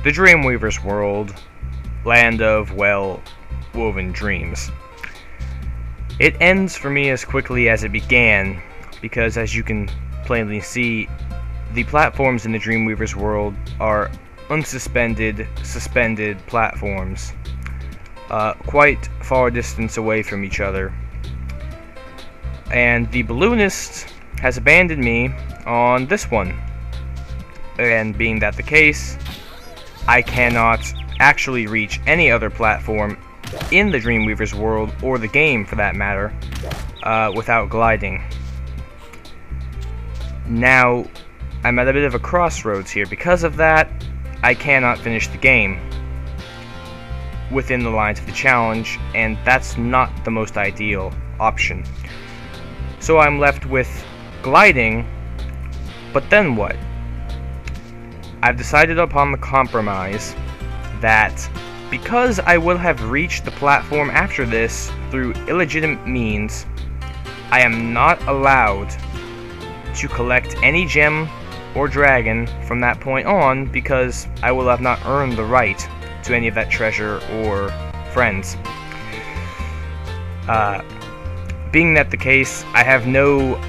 the Dreamweaver's world, land of, well, woven dreams. It ends for me as quickly as it began, because as you can plainly see, the platforms in the Dreamweaver's world are unsuspended, suspended platforms, quite far distance away from each other. And the balloonist has abandoned me on this one. And being that the case, I cannot actually reach any other platform in the Dreamweaver's world, or the game for that matter, without gliding. Now, I'm at a bit of a crossroads here. Because of that, I cannot finish the game within the lines of the challenge, and that's not the most ideal option. So I'm left with gliding, but then what? I've decided upon the compromise that because I will have reached the platform after this through illegitimate means, I am not allowed to collect any gem or dragon from that point on, because I will have not earned the right to any of that treasure or friends. Being that the case, I have no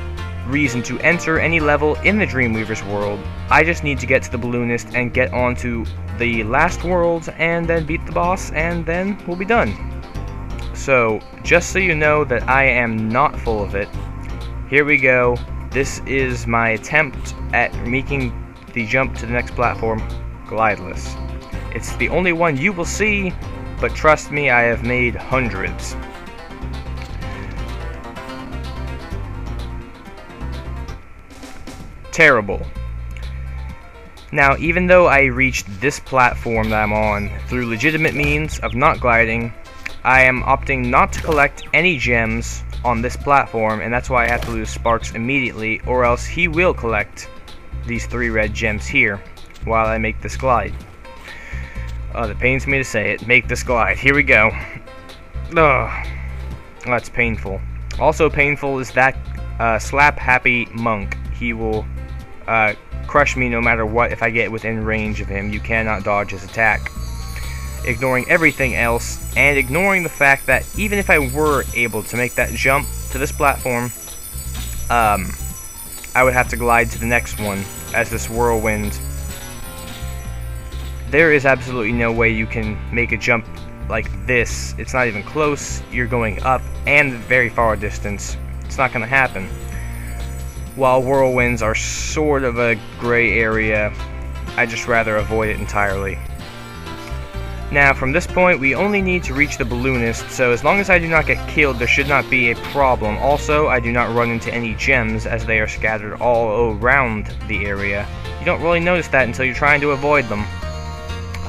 reason to enter any level in the Dreamweaver's world. I just need to get to the balloonist and get onto the last world and then beat the boss, and then we'll be done. So, just so you know that I am not full of it, here we go. This is my attempt at making the jump to the next platform glideless. It's the only one you will see, but trust me, I have made hundreds. Terrible. Now, even though I reached this platform that I'm on through legitimate means of not gliding, I am opting not to collect any gems on this platform, and that's why I have to lose Sparks immediately, or else he will collect these 3 red gems here while I make this glide. That pains me to say it. Make this glide. Here we go. Ugh. That's painful. Also painful is that slap-happy monk. He will crush me no matter what if I get within range of him. You cannot dodge his attack. Ignoring everything else, and ignoring the fact that even if I were able to make that jump to this platform, I would have to glide to the next one as this whirlwind. There is absolutely no way you can make a jump like this. It's not even close. You're going up and very far distance. It's not going to happen. While whirlwinds are sort of a gray area, I'd just rather avoid it entirely. Now, from this point, we only need to reach the balloonist, so as long as I do not get killed, there should not be a problem. Also, I do not run into any gems, as they are scattered all around the area. You don't really notice that until you're trying to avoid them.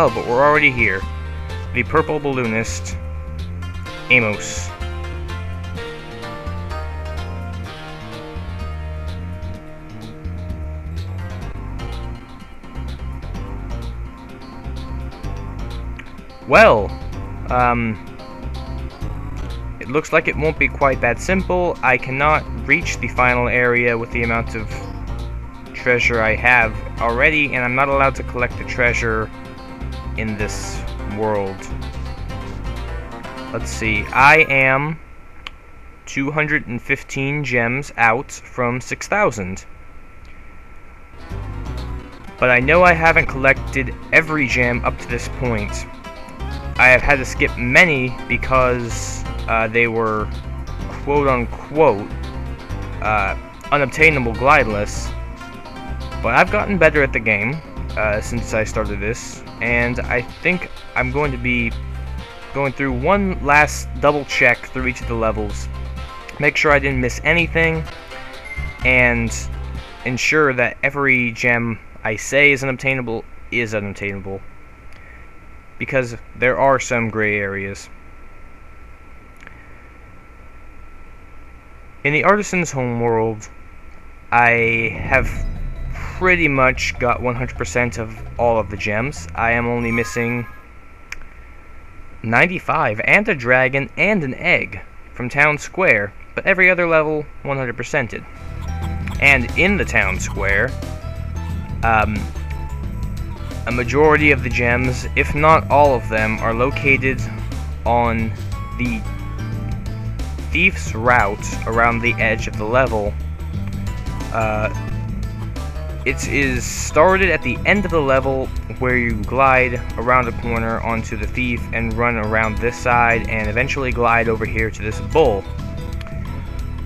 Oh, but we're already here. The purple balloonist, Amos. Well, it looks like it won't be quite that simple. I cannot reach the final area with the amount of treasure I have already, and I'm not allowed to collect the treasure in this world. Let's see, I am 215 gems out from 6,000. But I know I haven't collected every gem up to this point. I have had to skip many because they were quote-unquote unobtainable glideless. But I've gotten better at the game since I started this, and I think I'm going to be going through one last double check through each of the levels, make sure I didn't miss anything, and ensure that every gem I say is unobtainable is unobtainable, because there are some gray areas. In the Artisan's homeworld, I have pretty much got 100% of all of the gems. I am only missing 95 and a dragon and an egg from Town Square, but every other level 100%ed. And in the Town Square, a majority of the gems, if not all of them, are located on the thief's route around the edge of the level. It is started at the end of the level where you glide around a corner onto the thief and run around this side and eventually glide over here to this bull.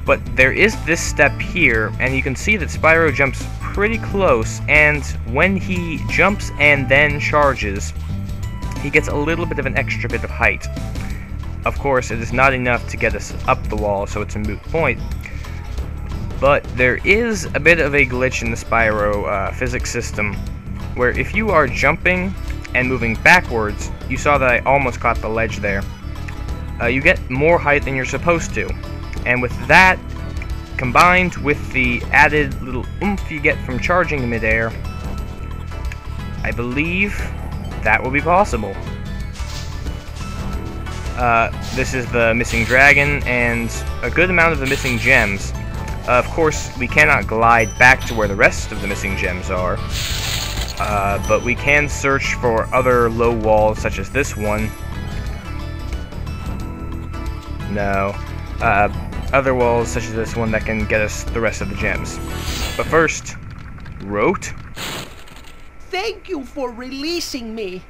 But there is this step here, and you can see that Spyro jumps pretty close, and when he jumps and then charges, he gets a little bit of an extra bit of height. Of course, it is not enough to get us up the wall, so it's a moot point. But there is a bit of a glitch in the Spyro physics system, where if you are jumping and moving backwards, you saw that I almost caught the ledge there, you get more height than you're supposed to. And with that, combined with the added little oomph you get from charging in midair, I believe that will be possible. This is the missing dragon and a good amount of the missing gems. Of course, we cannot glide back to where the rest of the missing gems are, but we can search for other low walls such as this one. No. Other walls such as this one that can get us the rest of the gems. But first, Rote. Thank you for releasing me.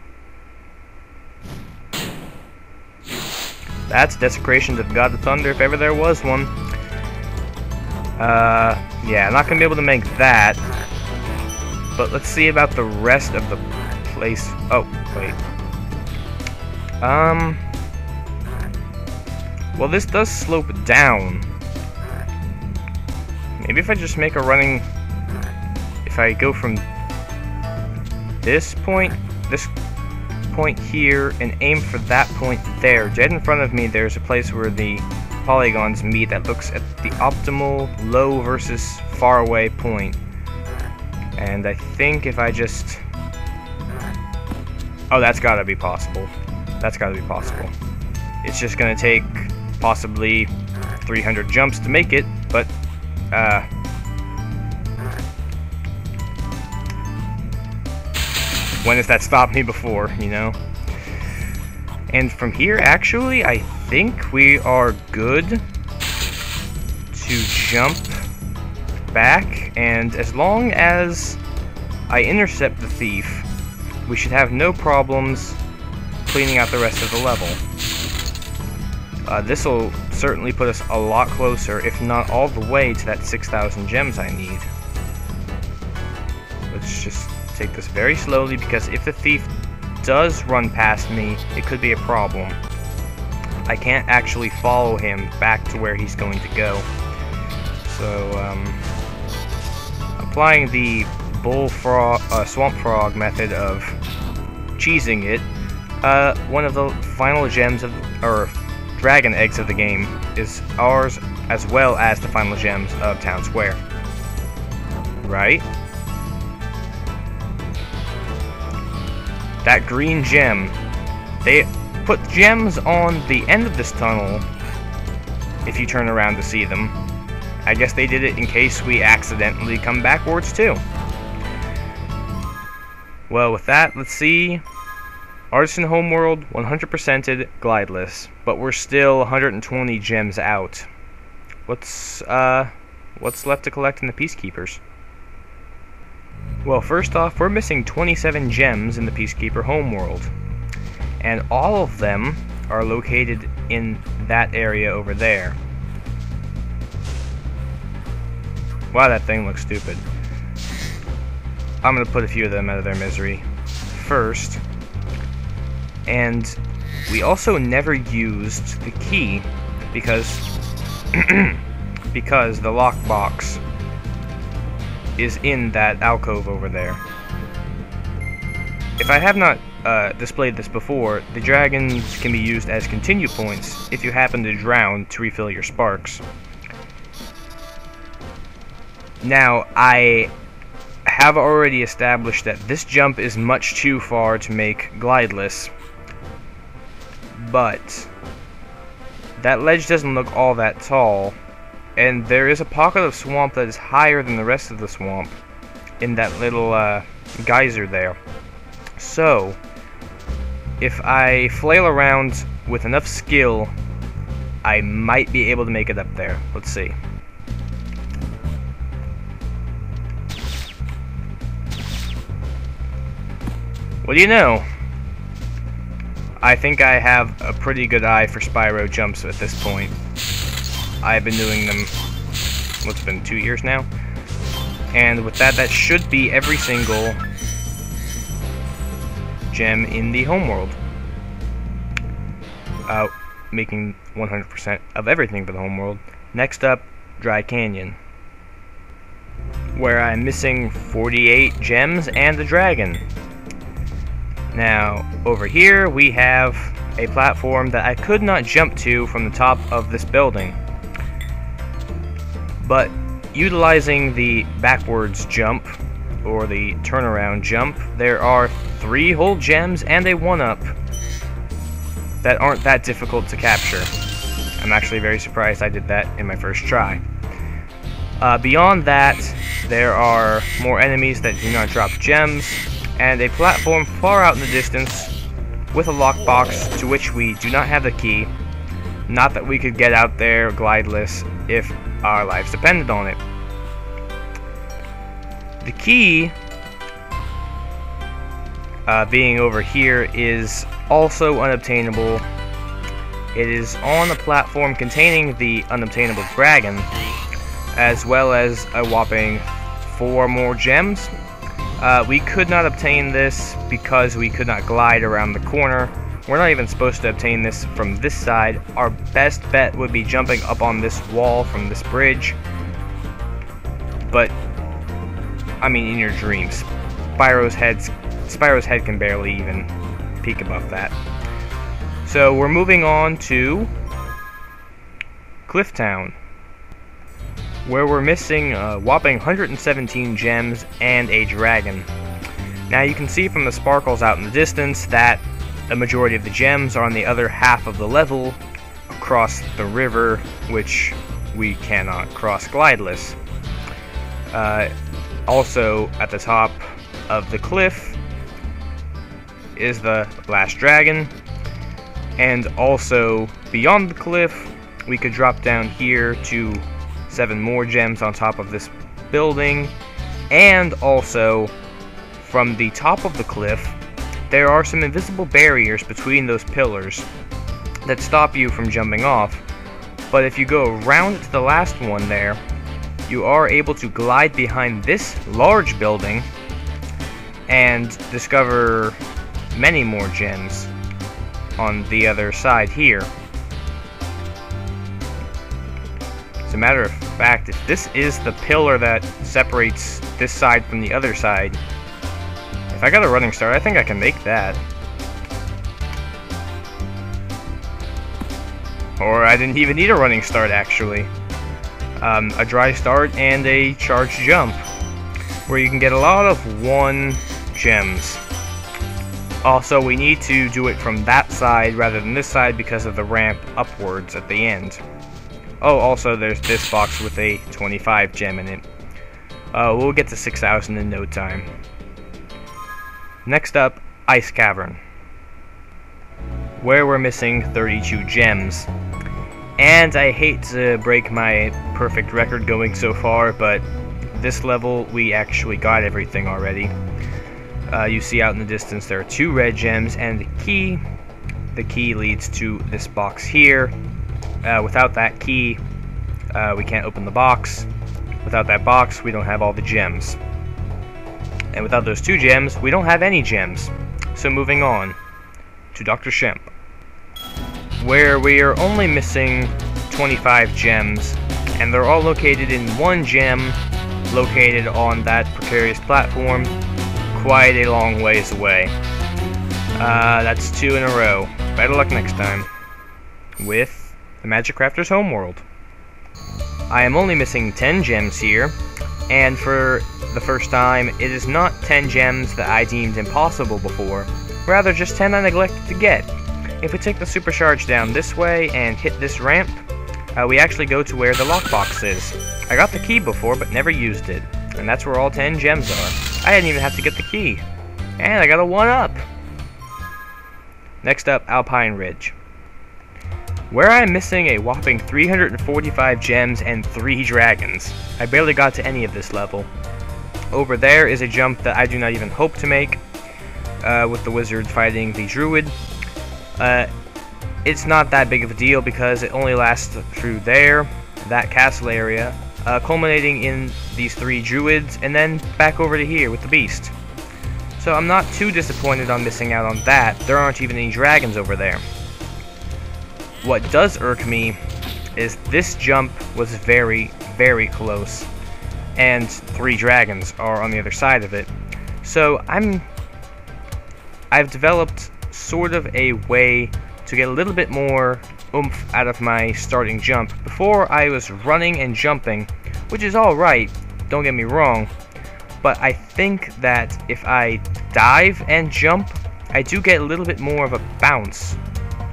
That's Desecration to the God of Thunder if ever there was one. Yeah, I'm not gonna be able to make that. But let's see about the rest of the place. Oh, wait. Well, this does slope down. Maybe if I just make a running... If I go from this point here, and aim for that point there. Dead in front of me, there's a place where the polygons meet that looks at the optimal low versus far away point. And I think if I just... Oh, that's gotta be possible. That's gotta be possible. It's just gonna take possibly 300 jumps to make it, but when has that stopped me before, you know? And from here, actually, I think we are good to jump back, and as long as I intercept the thief, we should have no problems cleaning out the rest of the level. This will certainly put us a lot closer, if not all the way, to that 6,000 gems I need. Let's just take this very slowly, because if the thief does run past me, it could be a problem. I can't actually follow him back to where he's going to go. So, applying the swamp frog method of cheesing it, one of the final gems of, or dragon eggs of the game is ours, as well as the final gems of Town Square. Right? That green gem. They put gems on the end of this tunnel if you turn around to see them. I guess they did it in case we accidentally come backwards too. Well, with that, let's see. Artisan Homeworld 100%ed glideless, but we're still 120 gems out. What's left to collect in the Peacekeepers? Well, first off, we're missing 27 gems in the Peacekeeper Homeworld, and all of them are located in that area over there. Wow, that thing looks stupid. I'm gonna put a few of them out of their misery first. And we also never used the key because because the lockbox is in that alcove over there. If I have not displayed this before, the dragons can be used as continue points if you happen to drown to refill your sparks. Now, I have already established that this jump is much too far to make glideless, but that ledge doesn't look all that tall, and there is a pocket of swamp that is higher than the rest of the swamp in that little geyser there. So, if I flail around with enough skill, I might be able to make it up there. Let's see. What do you know? I think I have a pretty good eye for Spyro jumps at this point. I've been doing them, what's been, 2 years now? And with that, that should be every single gem in the homeworld. Making 100% of everything for the homeworld. Next up, Dry Canyon, where I'm missing 48 gems and a dragon. Now, over here we have a platform that I could not jump to from the top of this building. But utilizing the backwards jump, or the turnaround jump, there are 3 whole gems and a 1-up that aren't that difficult to capture. I'm actually very surprised I did that in my first try. Beyond that, there are more enemies that do not drop gems, and a platform far out in the distance with a lockbox to which we do not have the key. Not that we could get out there glideless if our lives depended on it. The key, being over here, is also unobtainable. It is on a platform containing the unobtainable dragon, as well as a whopping 4 more gems. We could not obtain this because we could not glide around the corner. We're not even supposed to obtain this from this side. Our best bet would be jumping up on this wall from this bridge. But, I mean, in your dreams. Spyro's head can barely even peek above that. So we're moving on to Clifftown, where we're missing a whopping 117 gems and a dragon. Now you can see from the sparkles out in the distance that the majority of the gems are on the other half of the level across the river, which we cannot cross glideless. Also at the top of the cliff is the last dragon, and also beyond the cliff we could drop down here to 7 more gems on top of this building, and also from the top of the cliff there are some invisible barriers between those pillars that stop you from jumping off. But if you go around to the last one there, you are able to glide behind this large building and discover many more gems on the other side here. As a matter of fact, if this is the pillar that separates this side from the other side, if I got a running start, I think I can make that. Or I didn't even need a running start, actually. A dry start and a charged jump, where you can get a lot of 1 gems. Also, we need to do it from that side rather than this side because of the ramp upwards at the end. Oh, also there's this box with a 25 gem in it. We'll get to 6,000 in no time. Next up, Ice Cavern, where we're missing 32 gems. And I hate to break my perfect record going so far, but this level we actually got everything already. You see out in the distance there are 2 red gems and the key. The key leads to this box here. Without that key, we can't open the box. Without that box, we don't have all the gems. And without those 2 gems, we don't have any gems. So moving on to Dr. Shemp, where we are only missing 25 gems, and they're all located in 1 gem located on that precarious platform quite a long ways away. That's 2 in a row. Better luck next time with the Magic Crafter's Homeworld. I am only missing 10 gems here, and for the first time, it is not 10 gems that I deemed impossible before, rather just 10 I neglected to get. If we take the supercharge down this way and hit this ramp, we actually go to where the lockbox is. I got the key before, but never used it, and that's where all 10 gems are. I didn't even have to get the key. And I got a 1-up. Next up, Alpine Ridge, where I'm missing a whopping 345 gems and 3 dragons. I barely got to any of this level. Over there is a jump that I do not even hope to make, with the wizard fighting the druid. It's not that big of a deal because it only lasts through there, that castle area, culminating in these 3 druids, and then back over to here with the beast. So I'm not too disappointed on missing out on that. There aren't even any dragons over there. What does irk me is this jump was very, very close, and 3 dragons are on the other side of it. So I've developed sort of a way to get a little bit more oomph out of my starting jump. Before I was running and jumping, which is alright, don't get me wrong, but I think that if I dive and jump, I do get a little bit more of a bounce.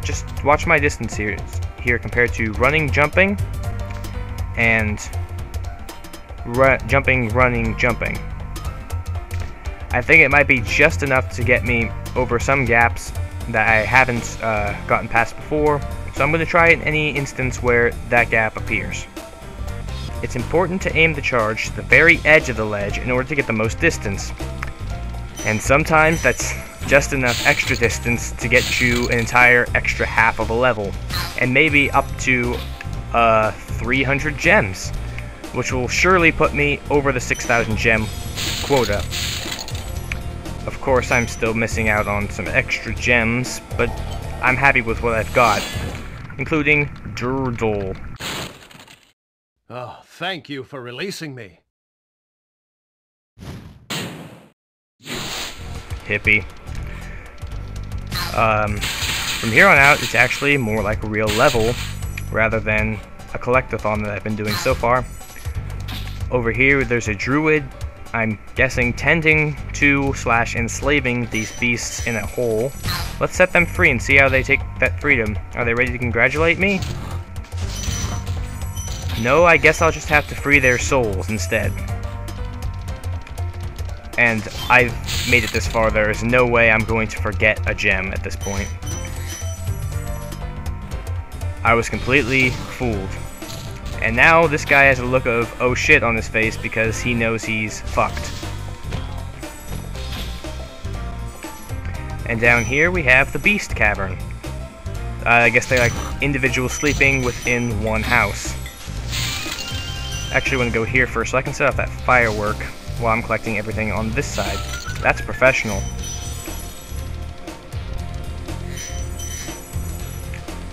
Just watch my distance here compared to running, jumping, and jumping, running, jumping. I think it might be just enough to get me over some gaps that I haven't gotten past before, so I'm going to try it in any instance where that gap appears. It's important to aim the charge to the very edge of the ledge in order to get the most distance, and sometimes that's just enough extra distance to get you an entire extra half of a level, and maybe up to 300 gems, which will surely put me over the 6,000 gem quota. Of course, I'm still missing out on some extra gems, but I'm happy with what I've got, including Durdle. Oh, thank you for releasing me. Hippie. From here on out, it's actually more like a real level, rather than a collectathon that I've been doing so far. Over here, there's a druid, I'm guessing tending to / enslaving these beasts in a hole. Let's set them free and see how they take that freedom. Are they ready to congratulate me? No, I guess I'll just have to free their souls instead. And I've made it this far, there is no way I'm going to forget a gem at this point. I was completely fooled. And now this guy has a look of oh shit on his face because he knows he's fucked. And down here we have the Beast Cavern. I guess they're like individuals sleeping within one house. Actually, I'm going to go here first so I can set off that firework while I'm collecting everything on this side. That's professional.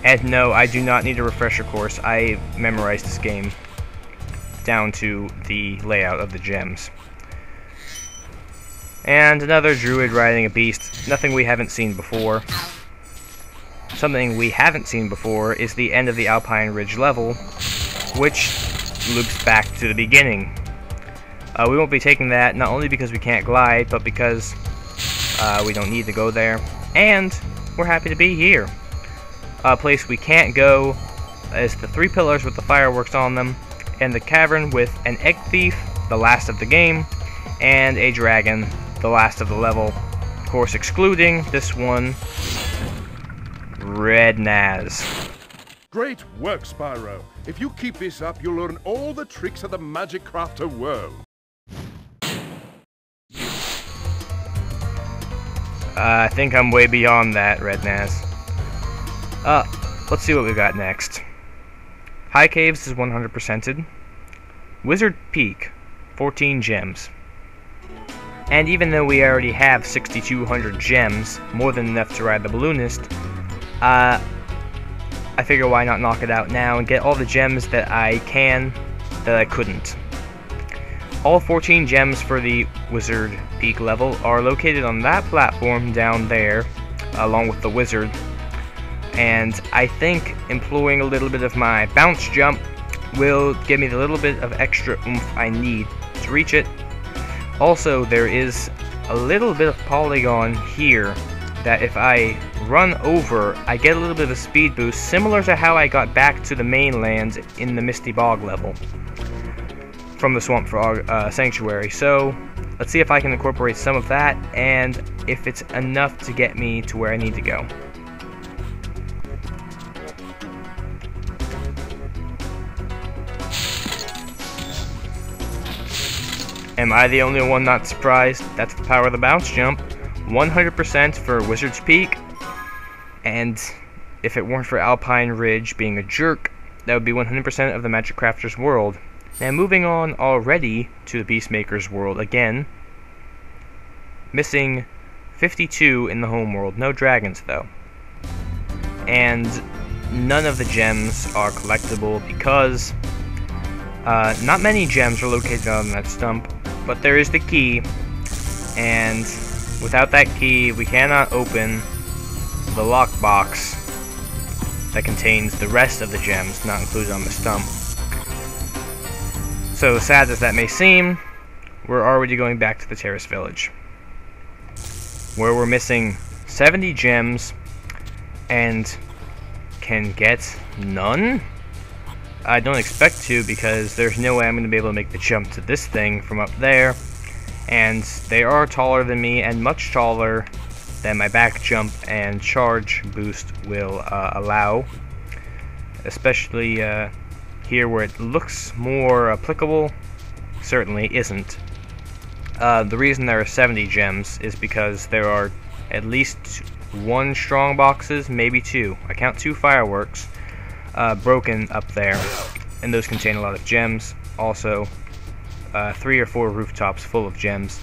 And no, I do not need a refresher course. I memorized this game down to the layout of the gems. And another druid riding a beast. Nothing we haven't seen before. Something we haven't seen before is the end of the Alpine Ridge level, which loops back to the beginning. We won't be taking that, not only because we can't glide, but because we don't need to go there. And we're happy to be here. A place we can't go is the 3 pillars with the fireworks on them, and the cavern with an egg thief, the last of the game, and a dragon, the last of the level. Of course, excluding this one, Red Naz. Great work, Spyro. If you keep this up, you'll learn all the tricks of the magic crafter world. I think I'm way beyond that, Red Naz. Let's see what we got next. High Caves is 100%ed. Wizard Peak, 14 gems. And even though we already have 6,200 gems, more than enough to ride the balloonist, I figure why not knock it out now and get all the gems that I can, that I couldn't. All 14 gems for the Wizard Peak level are located on that platform down there, along with the wizard. And I think employing a little bit of my bounce jump will give me the little bit of extra oomph I need to reach it. Also, there is a little bit of polygon here that if I run over, I get a little bit of a speed boost, similar to how I got back to the mainland in the Misty Bog level. from the Swamp Frog Sanctuary. So let's see if I can incorporate some of that, and if it's enough to get me to where I need to go. Am I the only one not surprised? That's the power of the bounce jump. 100% for Wizard's Peak, and if it weren't for Alpine Ridge being a jerk, that would be 100% of the Magic Crafter's world. Now moving on already to the Peacemaker's world again. Missing 52 in the home world. No dragons though. And none of the gems are collectible because not many gems are located on that stump, but there is the key, and without that key we cannot open the lockbox that contains the rest of the gems not included on the stump. So sad as that may seem, we're already going back to the Terrace Village, where we're missing 70 gems and can get none? I don't expect to, because there's no way I'm going to be able to make the jump to this thing from up there, and they are taller than me and much taller than my back jump and charge boost will allow, especially here where it looks more applicable. Certainly isn't. The reason there are 70 gems is because there are at least 1 strong boxes, maybe 2. I count 2 fireworks broken up there, and those contain a lot of gems. Also 3 or 4 rooftops full of gems.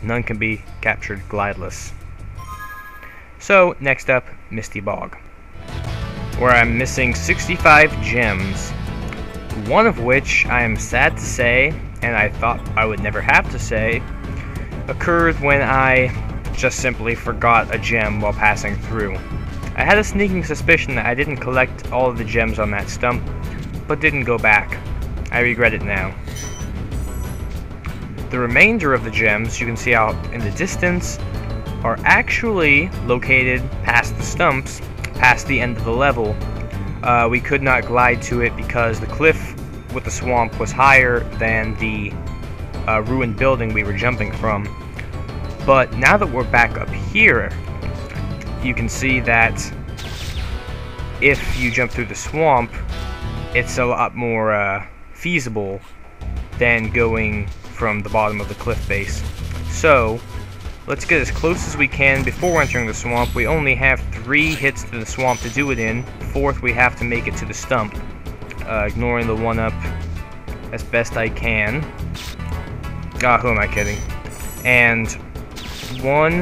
None can be captured glideless. So next up, Misty Bog, where I'm missing 65 gems, one of which I am sad to say, and I thought I would never have to say, occurred when I just simply forgot a gem while passing through. I had a sneaking suspicion that I didn't collect all of the gems on that stump, but didn't go back. I regret it now. The remainder of the gems you can see out in the distance are actually located past the stumps, past the end of the level. We could not glide to it because the cliff with the swamp was higher than the ruined building we were jumping from. But now that we're back up here, you can see that if you jump through the swamp, it's a lot more feasible than going from the bottom of the cliff face. So let's get as close as we can before entering the swamp. We only have 3 hits to the swamp to do it in. 4th, we have to make it to the stump. Ignoring the 1-up as best I can. Who am I kidding? And 1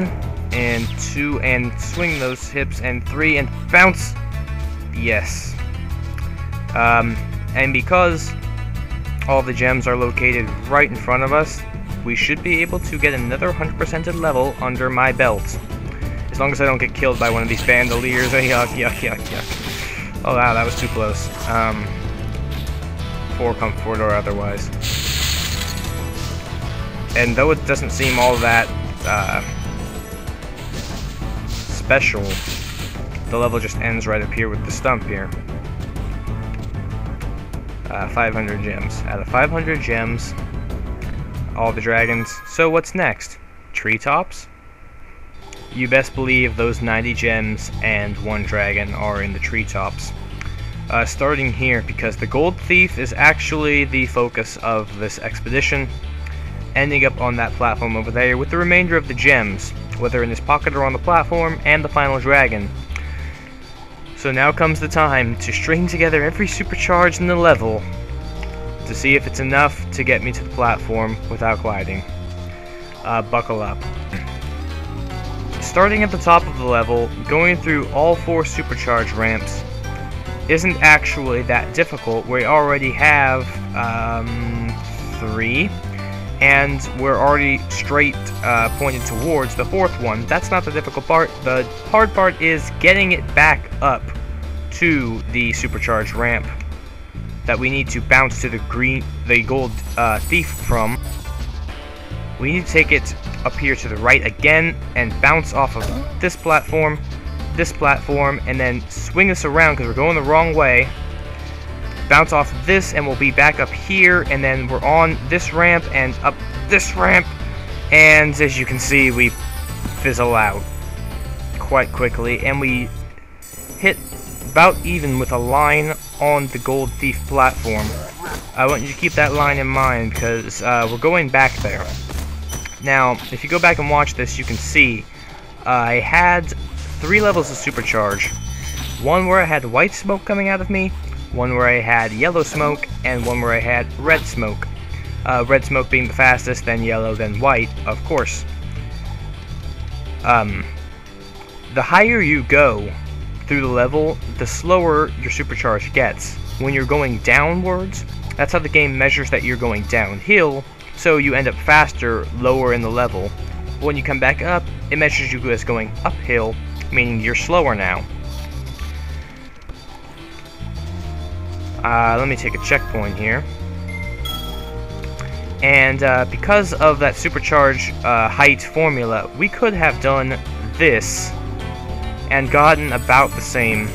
and 2 and swing those hips, and 3 and bounce. Yes. And because all the gems are located right in front of us, we should be able to get another 100%ed level under my belt. As long as I don't get killed by one of these bandoliers. Yuck, yuck, yuck, yuck. Oh wow, that was too close. For comfort or otherwise. And though it doesn't seem all that special, the level just ends right up here with the stump here. 500 gems. Out of 500 gems, all the dragons. So what's next? Treetops? You best believe those 90 gems and 1 dragon are in the treetops. Starting here, because the gold thief is actually the focus of this expedition, ending up on that platform over there with the remainder of the gems, whether in his pocket or on the platform, and the final dragon. So now comes the time to string together every supercharge in the level to see if it's enough to get me to the platform without gliding. Buckle up. Starting at the top of the level, going through all 4 supercharge ramps isn't actually that difficult. We already have 3, and we're already straight pointed towards the 4th one. That's not the difficult part. The hard part is getting it back up to the supercharge ramp that we need to bounce to the gold thief from. We need to take it up here to the right again and bounce off of this platform, and then swing this around because we're going the wrong way. bounce off this, and we'll be back up here, and then we're on this ramp and up this ramp, and as you can see, we fizzle out quite quickly, and we hit about even with a line on the Gold Thief platform. I want you to keep that line in mind because we're going back there. Now, if you go back and watch this, you can see I had 3 levels of supercharge. One where I had white smoke coming out of me, one where I had yellow smoke, and one where I had red smoke. Red smoke being the fastest, then yellow, then white, of course. The higher you go through the level, the slower your supercharge gets. When you're going downwards, that's how the game measures that you're going downhill, so you end up faster, lower in the level. When you come back up, it measures you as going uphill, meaning you're slower now. Let me take a checkpoint here. And because of that supercharge height formula, we could have done this and gotten about the same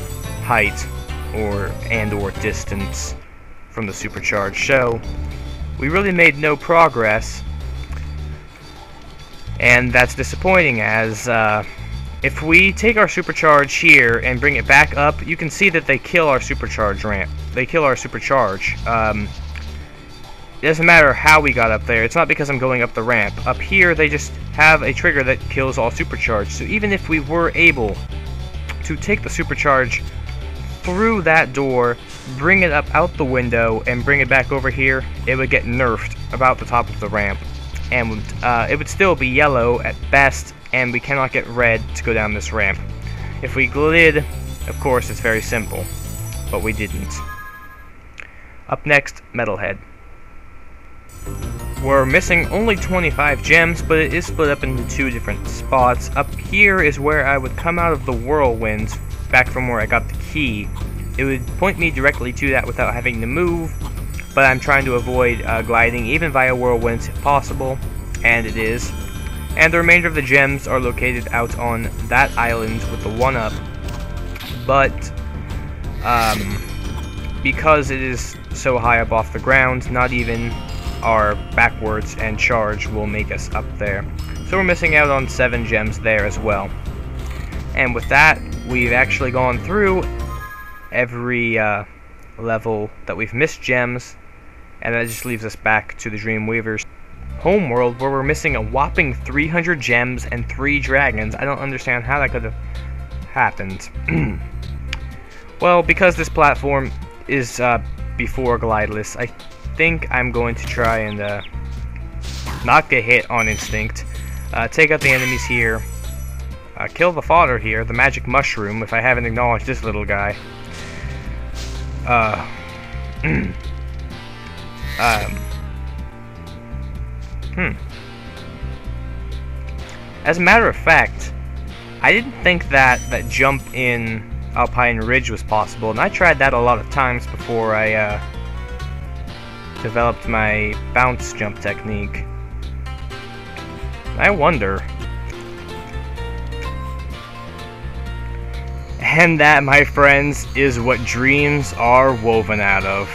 height or distance from the supercharge. So we really made no progress, and that's disappointing, as if we take our supercharge here and bring it back up, you can see that they kill our supercharge ramp. They kill our supercharge. It doesn't matter how we got up there. It's not because I'm going up the ramp. Up here, they just have a trigger that kills all supercharge. So even if we were able to take the supercharge through that door, bring it up out the window, and bring it back over here, it would get nerfed about the top of the ramp. And it would still be yellow at best, and we cannot get red to go down this ramp. If we glid, of course, it's very simple, but we didn't. Up next, Metalhead. We're missing only 25 gems, but it is split up into 2 different spots. Up here is where I would come out of the whirlwind, back from where I got the key. It would point me directly to that without having to move, but I'm trying to avoid gliding, even via whirlwinds if possible, and it is. And the remainder of the gems are located out on that island with the 1-up, but because it is so high up off the ground, not even our backwards and charge will make us up there. So we're missing out on 7 gems there as well. And with that, we've actually gone through every level that we've missed gems, and that just leaves us back to the Dreamweaver's homeworld, where we're missing a whopping 300 gems and 3 dragons. I don't understand how that could have happened. Well, because this platform is before glideless, I think I'm going to try and not get hit on instinct, take out the enemies here, kill the fodder here, the magic mushroom, if I haven't acknowledged this little guy. As a matter of fact, I didn't think that jump in Alpine Ridge was possible, and I tried that a lot of times before I developed my bounce jump technique. I wonder. And that, my friends, is what dreams are woven out of.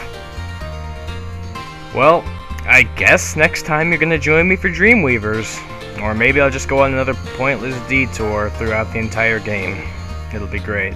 Well, I guess next time you're gonna join me for Dreamweavers. Or maybe I'll just go on another pointless detour throughout the entire game. It'll be great.